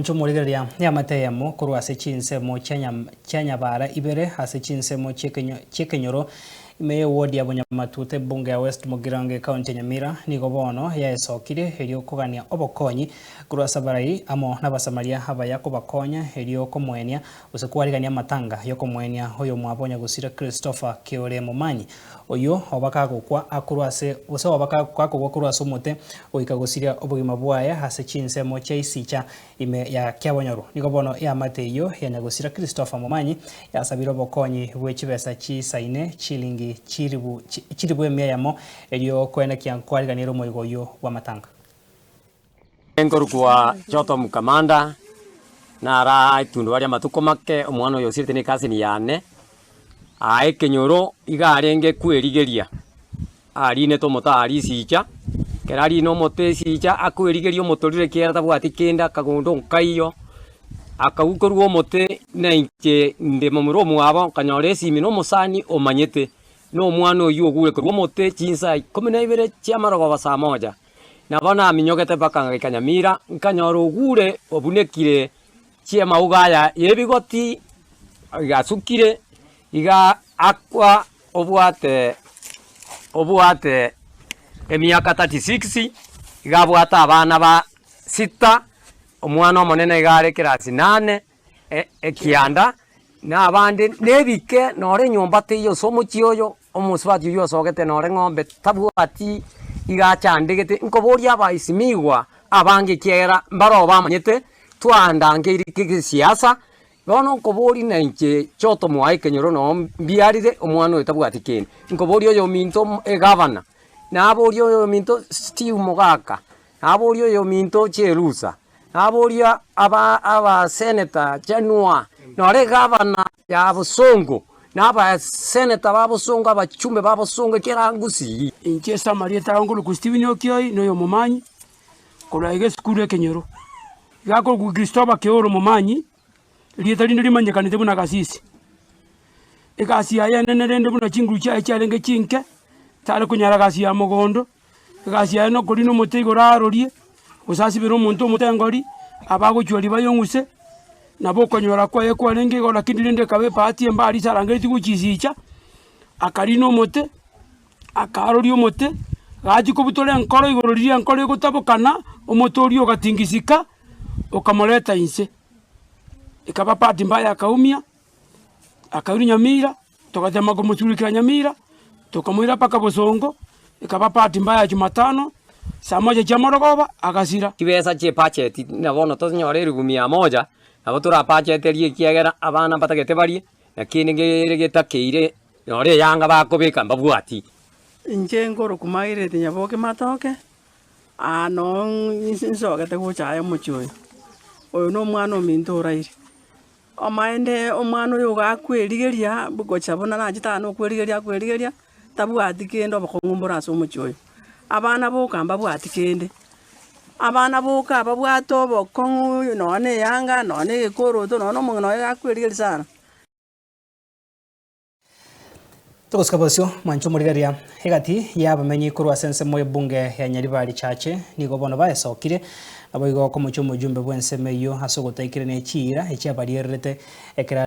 Nchumuligeria ya mateyamo kurwa ase chinsemo chanyabara ibere ase chinsemo chiekenyoro ime ward ya Bonyamatute bunge ya West Mugirango county ya Nyamira nigo bono yaesokire erio kugania obokonyi kurwa sabarai amo n'abasamaria abaya kubakonya erio komwenia usekwarigania matanga yo komwenia oyo mwabonya gusira Christopher Kiore Mumanyi oyo obakagukwa akurwa ase ose obakagukwa kurwa ase omote oika gusiria obugima bwaya ase chinsemo chaisicha ime ya Kiabonyoro nigo bono ya mateyo ya nyagusira Christopher Mumanyi yasabira obokonyi bw'echibesa chisaine chilingi chiribu emia yamo elio kwena kiankwariganira omoigoyo wa matanga engorukwa choto mukamanda nara itundu baria matuko make omwana oyo sirite ni kasini yane Kenyoro igarenge kwerigeria arine to motari sicha kerari no mote sicha akwerigeria motorire kera tabwati kenda kagondo nkaiyo akagukorwa mote na inche ndemo muromo abo kanyore simi no musani omanyete no mwana oyu ogure kurwa mote chinsa 12 chiamarogo basa moja nabona minyogete bakanga Kanyamira nkanyoro ogure obunekire chiema ugaya yebigoti gasukire iga akwa obwate emiaka 36 iga bwata abana ba 6 omwana omonene igare kirasi 8 ekianda na abande nebike nore nyomba teyo somo chioyo omuswati yo sogete nore ngombe tabwati igachandegete nkoboria abaisimiwa abange kiera mbaro bamanyete twandange irike siasa bono nkobori na inche choto mwai Kenyoro no mbiarire omwana otabwati kene nkobori oyo minto governor na abori oyo minto Steve Mogaka na abori oyo minto Cherusa na abori aba senator Janua nore governor ya Busongo na aba senator ba Busongo abachumbe ba Busongo kerangusi inche Samaria tarangolo ku Steven Okioi no yo Mumanyi kolaige skuru Kenyoro yako ku Christopher Kiore Mumanyi lieta lino limanyekanite buna kasisi ekasi ya nene rende buna chinguru cha cyarenge chinke tale kunyara kasi ya mogondo ekasi ya no kolino motego rarorie usasi bero muntu mutengori abago chwali bayonguse nabo konyora kwa ekwarenge gola kindinde kabe pati embali sarangeti kuchisicha akarino mote akarori omote gaji kubutole enkoro igorori enkoro igotabokana omotori ogatingisika okamoleta inse ikaba pati mbaya akaumia akauri Nyamira tukajama kumuchurikira Nyamira tukamwira paka Busongo ikaba pati mbaya Jumatano saa moja cha morogoba agasira kibesa che pacheti na bono to nyore rugumia moja abo tura pacheti rie kiagera abana batagete bari na kinige getakeire nore yanga bakobeka mbabwati inche ngoro kumaire tinyaboke matoke ano insogete guchaya muchoyo oyo no mwana ominto oraire omaende omwana oyo gakwerigeria bugocha na jitano kwerigeria tabwati kendo bakongumbura so muchoyo abana boka mbabwati kende abana boka babwato bokongu none yanga none gekoroto none mungno gakwerigeria sana Togoskabosio mancho murigaria hegati yabamenyi kurwa sense moye bunge ya Nyaribari chache nigo bono baesokire abo igo ko mucho mujumbe bwense meyo hasogotaikire ne chira echiabarierete ekera